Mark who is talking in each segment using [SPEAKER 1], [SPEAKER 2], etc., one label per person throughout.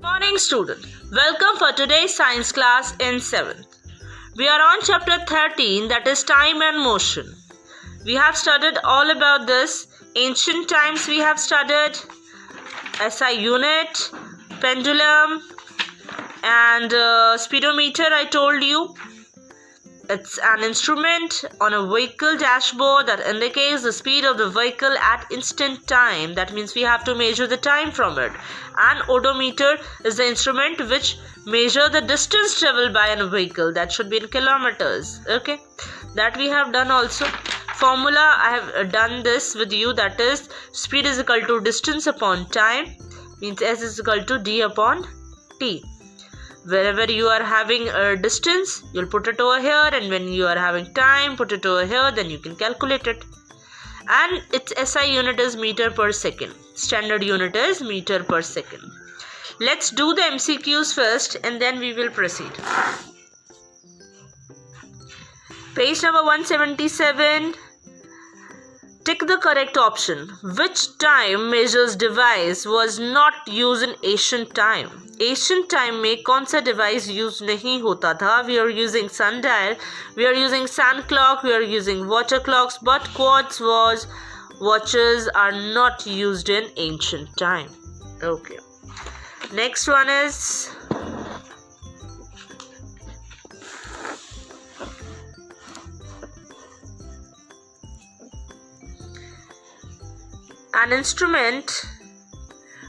[SPEAKER 1] Morning student, welcome for today's science class in 7th. We are on chapter 13, that is time and motion. We have studied all about this. Ancient times we have studied SI unit, pendulum and speedometer. I told you it's an instrument on a vehicle dashboard that indicates the speed of the vehicle at instant time. That means we have to measure the time from it. And odometer is the instrument which measure the distance traveled by a vehicle. That should be in kilometers. Okay, that we have done also. Formula I have done this with you, that is speed is equal to distance upon time, means S is equal to D upon T. Wherever you are having a distance, you'll put it over here, and when you are having time, put it over here, then you can calculate it. And its SI unit is meter per second. Standard unit is meter per second. Let's do the MCQs first and then we will proceed. Page number 177. Tick the correct option. Which time measures device was not used in ancient time? Ancient time में कौन सा device use नहीं होता था? We are using sundial, we are using sun clock, we are using water clocks, but quartz watches are not used in ancient time. Okay. Next one is an instrument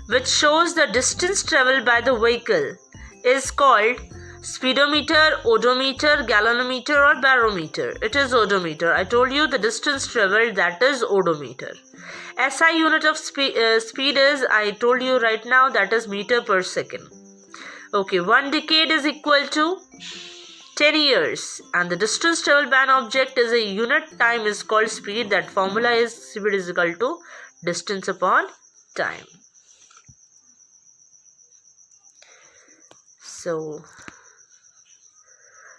[SPEAKER 1] which shows the distance traveled by the vehicle is called speedometer, odometer, galvanometer or barometer. It is odometer. I told you the distance traveled, that is odometer. SI unit of speed is, I told you right now, that is meter per second. Okay, 1 decade is equal to 10 years and the distance traveled by an object is a unit time is called speed. That formula is speed is equal to distance upon time. So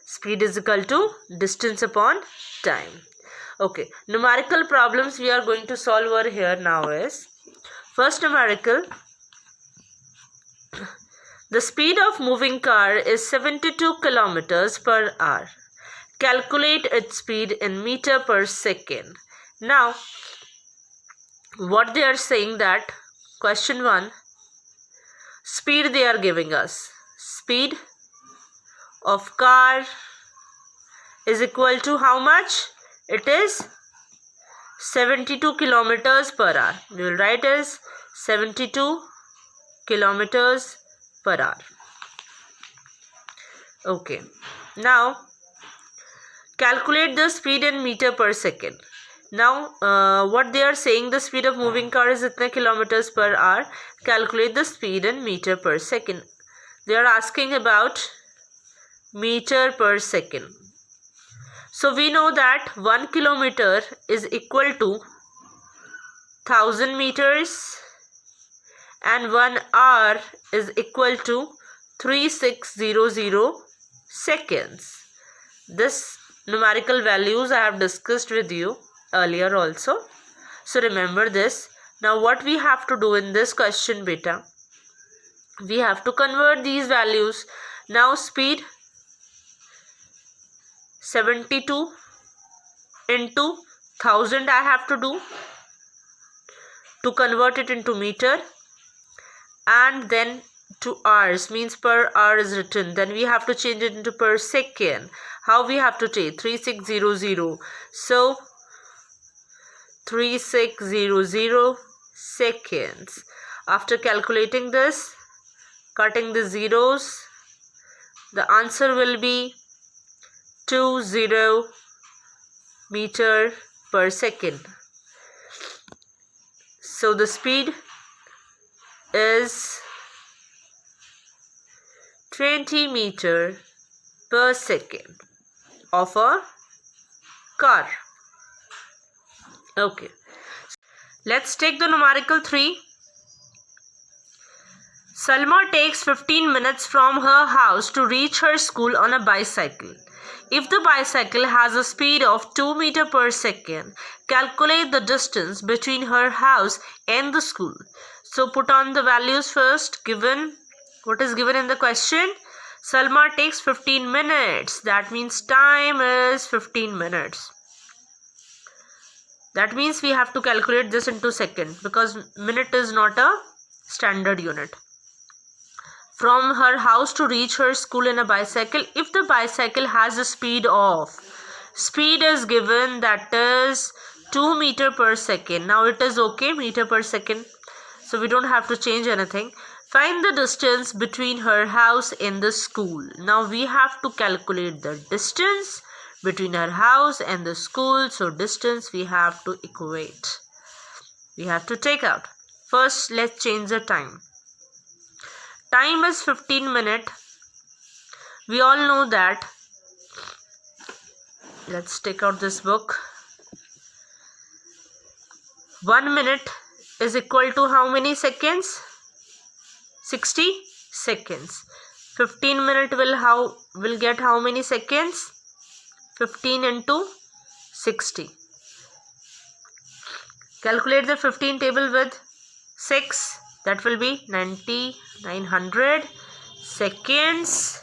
[SPEAKER 1] speed is equal to distance upon time. Okay, numerical problems we are going to solve over here now is, first numerical, the speed of moving car is 72 kilometers per hour. Calculate its speed in meter per second. Now what they are saying, that question 1, speed they are giving us. Speed of car is equal to how much? It is 72 kilometers per hour. We will write as 72 kilometers per hour. Okay. Now calculate the speed in meter per second. Now what they are saying, the speed of moving car is itne kilometers per hour. Calculate the speed in meter per second. They are asking about meter per second. So we know that 1 kilometer is equal to 1000 meters and 1 hour is equal to 3600 seconds. This numerical values I have discussed with you earlier also. So remember this. Now what we have to do in this question, beta, we have to convert these values. Now speed 72 into 1000 I have to do to convert it into meter, and then to hours, means per hour is written, then we have to change it into per second. How we have to take 3600, so 3600 seconds. After calculating this, cutting the zeros, the answer will be 20 meter per second. So the speed is 20 meter per second of a car. Okay, let's take the numerical 3. Salma takes 15 minutes from her house to reach her school on a bicycle. If the bicycle has a speed of 2 meters per second, calculate the distance between her house and the school. So put on the values first given What is given in the question? Salma takes 15 minutes. That means time is 15 minutes. That means we have to calculate this into second because minute is not a standard unit. From her house to reach her school in a bicycle, if the bicycle has a speed is given, that is 2 meter per second. Now it is okay, meter per second, so we don't have to change anything. Find the distance between her house and the school. Now we have to calculate the distance between her house and the school. So distance we have to equate. We have to take out. First, let's change the time. Time is 15 minutes. We all know that. Let's take out this book. 1 minute is equal to how many seconds? 60 seconds. 15 minutes will get how many seconds? 15 into 60. Calculate the 15 table with 6. That will be 900 seconds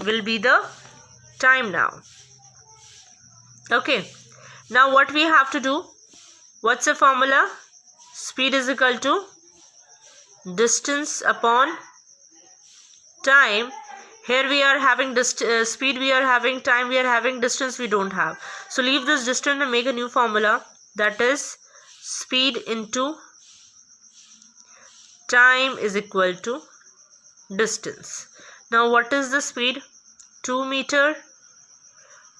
[SPEAKER 1] will be the time now. Okay. Now what we have to do? What's the formula? Speed is equal to distance upon time. Here we are having speed, we are having time, we are having distance, we don't have. So leave this distance and make a new formula, that is speed into time is equal to distance. Now what is the speed? 2 meter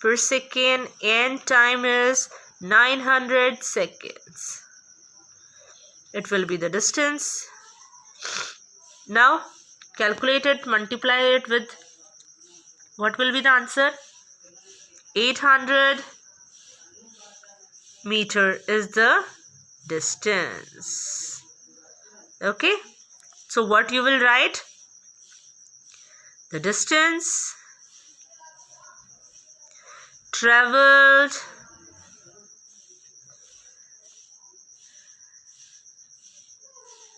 [SPEAKER 1] per second and time is 900 seconds. It will be the distance. Now calculate it, multiply it with, what will be the answer? 800 meter is the distance. Okay, so what you will write? The distance traveled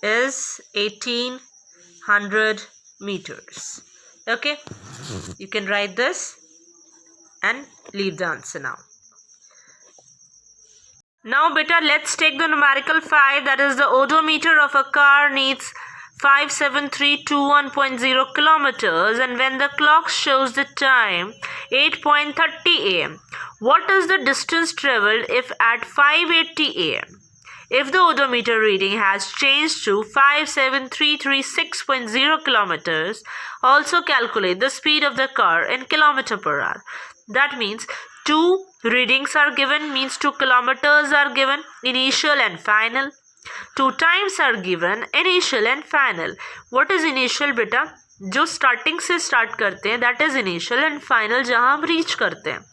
[SPEAKER 1] is 1800 meters. Okay, you can write this and leave the answer now. Now beta, let's take the numerical 5, that is the odometer of a car needs 57321.0 kilometers, and when the clock shows the time 8:30 am, what is the distance traveled if at 5:80 am? If the odometer reading has changed to 57336.0 kilometers, also calculate the speed of the car in kilometer per hour. That means 2 readings are given, means 2 kilometers are given, initial and final. 2 times are given, initial and final. What is initial beta? जो starting से start करते हैं, that is initial, and final जहाँ हम reach करते हैं.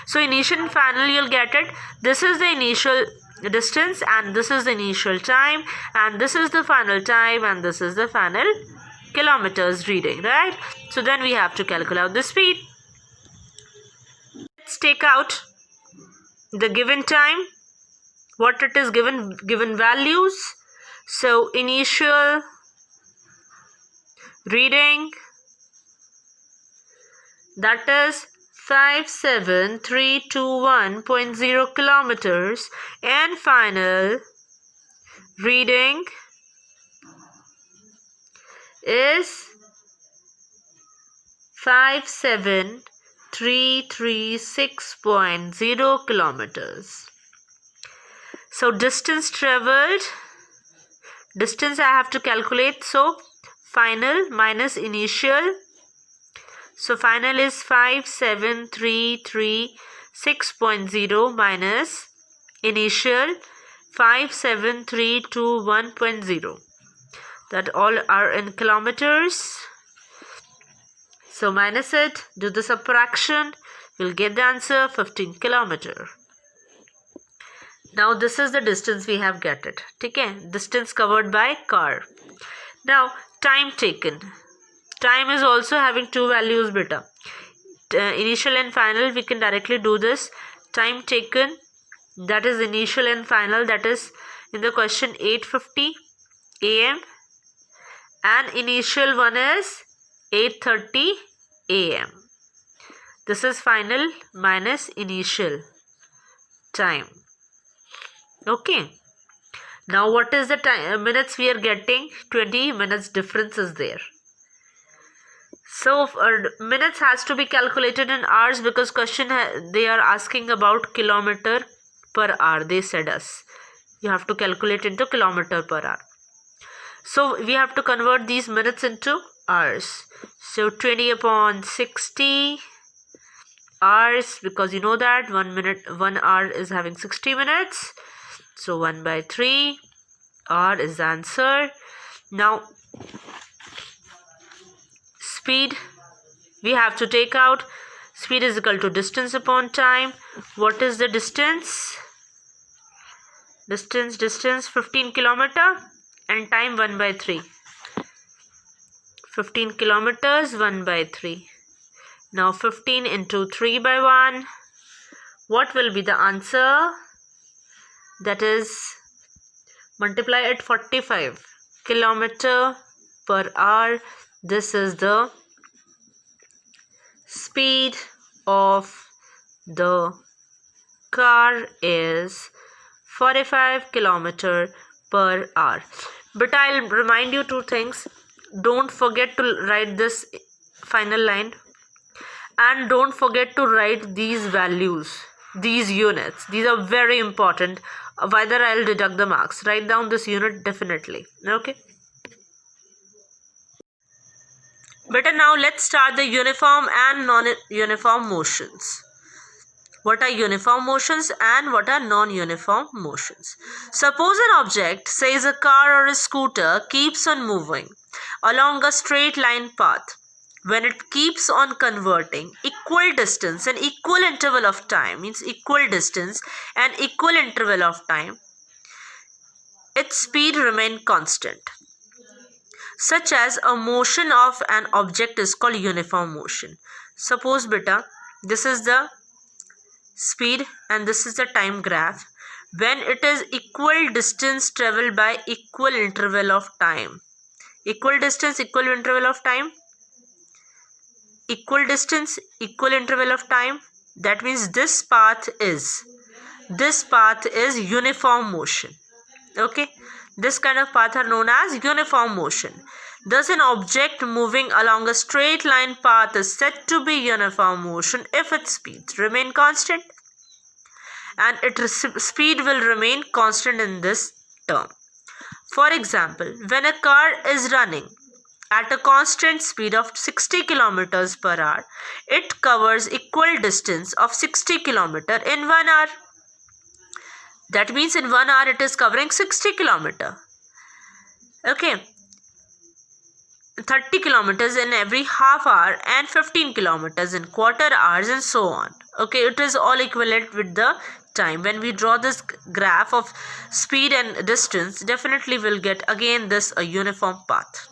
[SPEAKER 1] So initial and final you'll get it. This is the initial distance and this is the initial time and this is the final time and this is the final kilometers reading, right? So then we have to calculate the speed. Let's take out the given time, what it is given values. So initial reading, that is 57321.0 kilometers, and final reading is 57336.0 kilometers. So distance traveled, distance I have to calculate, so final minus initial. So final is 57336.0 minus initial 57321.0. That all are in kilometers. So minus it, do the subtraction, you'll get the answer 15 kilometer. Now this is the distance we have get it. Okay, distance covered by car. Now time taken. Time is also having 2 values beta. Initial and final, we can directly do this. Time taken, that is initial and final, that is in the question 8:50 am, and initial one is 8:30 a.m. This is final minus initial time. Okay. Now what is the time minutes we are getting? 20 minutes difference is there. So minutes has to be calculated in hours because question they are asking about kilometer per hour. They said us you have to calculate into kilometer per hour. So we have to convert these minutes into hours. So 20 upon 60 hours, because you know that 1 hour is having 60 minutes. So 1/3 hour is the answer. Now speed we have to take out. Speed is equal to distance upon time. What is the distance? Distance 15 kilometer and time 1/3. 15 kilometers 1/3. Now 15 into 3/1. What will be the answer? That is multiply at 45 kilometer per hour. This is the speed of the car is 45 kilometer per hour. But I'll remind you two things. Don't forget to write this final line, and don't forget to write these values, these units. These are very important. Whether I'll deduct the marks. Write down this unit definitely. Okay. Better now let's start the uniform and non-uniform motions. What are uniform motions and what are non-uniform motions? Suppose an object, says a car or a scooter, keeps on moving along a straight line path. When it keeps on converting equal distance and equal interval of time, means equal distance and equal interval of time, its speed remain constant. Such as a motion of an object is called uniform motion. Suppose beta, this is the speed and this is the time graph. When it is equal distance traveled by equal interval of time. Equal distance, equal interval of time. Equal distance, equal interval of time. That means this path is uniform motion. Okay. This kind of path are known as uniform motion. Thus, an object moving along a straight line path is said to be uniform motion if its speed remain constant, and its speed will remain constant in this term. For example, when a car is running at a constant speed of 60 kilometers per hour, it covers equal distance of 60 kilometers in 1 hour. That means in 1 hour it is covering 60 kilometers. Okay. 30 kilometers in every half hour and 15 kilometers in quarter hours and so on. Okay, it is all equivalent with the time. When we draw this graph of speed and distance, definitely we'll get again this a uniform path.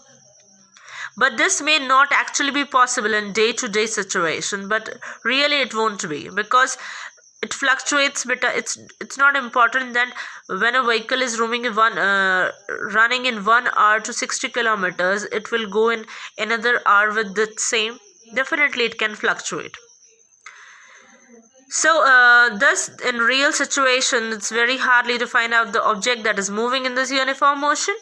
[SPEAKER 1] But this may not actually be possible in day-to-day situation, but really it won't be, because it fluctuates, but it's not important that when a vehicle is running in 1 hour to 60 kilometers, it will go in another hour with the same. Definitely it can fluctuate. So thus in real situation, it's very hardly to find out the object that is moving in this uniform motion.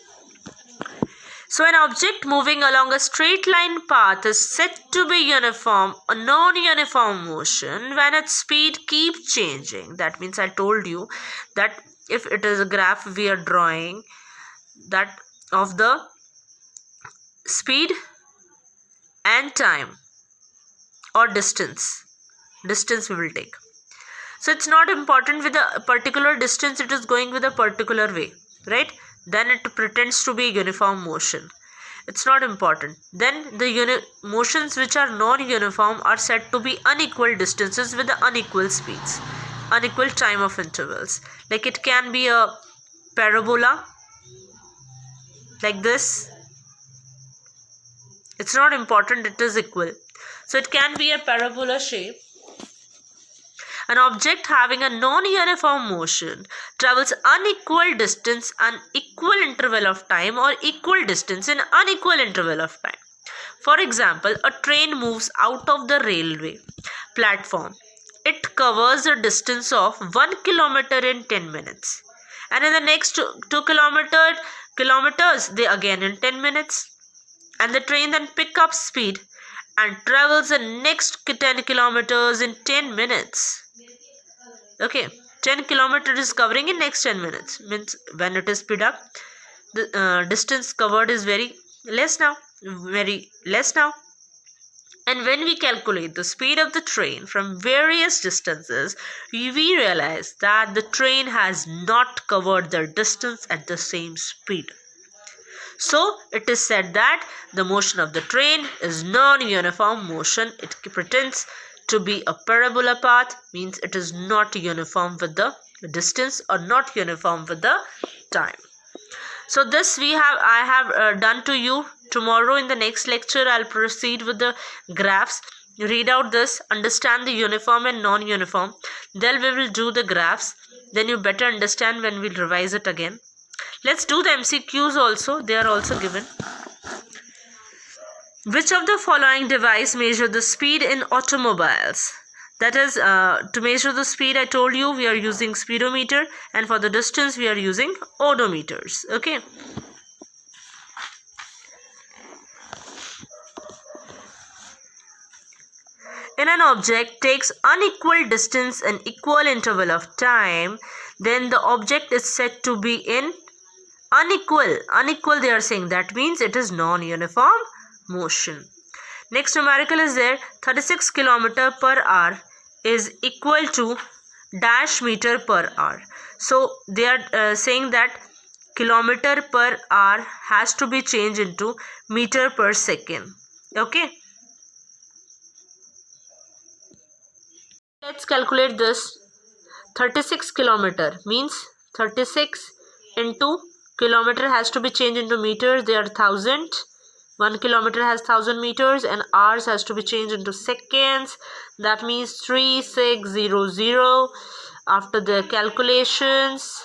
[SPEAKER 1] So an object moving along a straight line path is said to be uniform or non-uniform motion when its speed keeps changing. That means I told you that if it is a graph we are drawing that of the speed and time or distance we will take. So it's not important with a particular distance, it is going with a particular way, right? Then it pretends to be uniform motion. It's not important. Then the motions which are non-uniform are said to be unequal distances with the unequal speeds, unequal time of intervals. Like it can be a parabola like this. It's not important, it is equal. So it can be a parabola shape. An object having a non-uniform motion travels unequal distance and equal interval of time or equal distance in unequal interval of time. For example, a train moves out of the railway platform. It covers a distance of 1 kilometer in 10 minutes. And in the next 2 kilometers, they again in 10 minutes. And the train then picks up speed and travels the next 10 kilometers in 10 minutes. Okay, 10 kilometers is covering in next 10 minutes. Means when it is speed up, the distance covered is very less now. And when we calculate the speed of the train from various distances, we realize that the train has not covered the distance at the same speed. So it is said that the motion of the train is non-uniform motion. It pretends to be a parabola path, means it is not uniform with the distance or not uniform with the time. So this I have done to you. Tomorrow in the next lecture I'll proceed with the graphs. Read out this, understand the uniform and non-uniform. Then we will do the graphs. Then you better understand when we'll revise it again. Let's do the MCQs also. They are also given. Which of the following device measure the speed in automobiles? That is, to measure the speed, I told you we are using speedometer, and for the distance we are using odometers. Okay. When an object takes unequal distance and equal interval of time, then the object is said to be in unequal they are saying. That means it is non-uniform motion. Next numerical is there. 36 km per hour is equal to dash meter per hour. So they are saying that kilometer per hour has to be changed into meter per second. Okay. Let's calculate this. 36 kilometer means 36 into kilometer has to be changed into meters. They are 1000. 1 kilometer has 1000 meters, and hours has to be changed into seconds. That means 3600. After the calculations,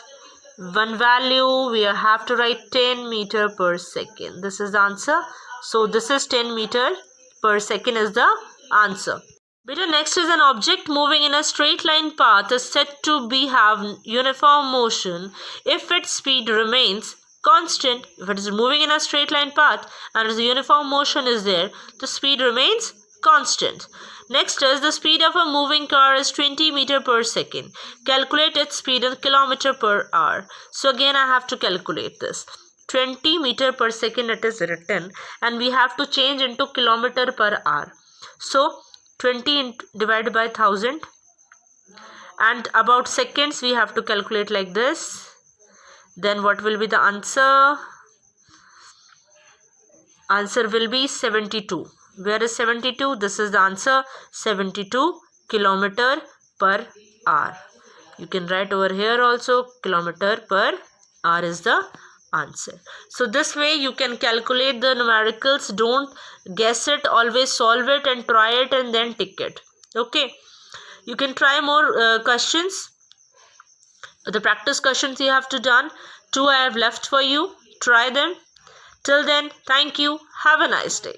[SPEAKER 1] one value, we have to write 10 meter per second. This is the answer. So this is 10 meter per second is the answer. Beta, next is an object moving in a straight line path is said to have uniform motion if its speed remains constant. If it is moving in a straight line path and the uniform motion is there, the speed remains constant. Next is the speed of a moving car is 20 meter per second. Calculate its speed in kilometer per hour. So again I have to calculate this. 20 meter per second it is written, and we have to change into kilometer per hour. So 20 divided by 1000, and about seconds we have to calculate like this. Then what will be the answer? Answer will be 72. Where is 72? This is the answer, 72 kilometer per hour. You can write over here also, kilometer per hour is the answer. So this way you can calculate the numericals. Don't guess it, always solve it and try it and then tick it. Okay, you can try more questions. The practice questions you have to done. 2 I have left for you. Try them. Till then, thank you. Have a nice day.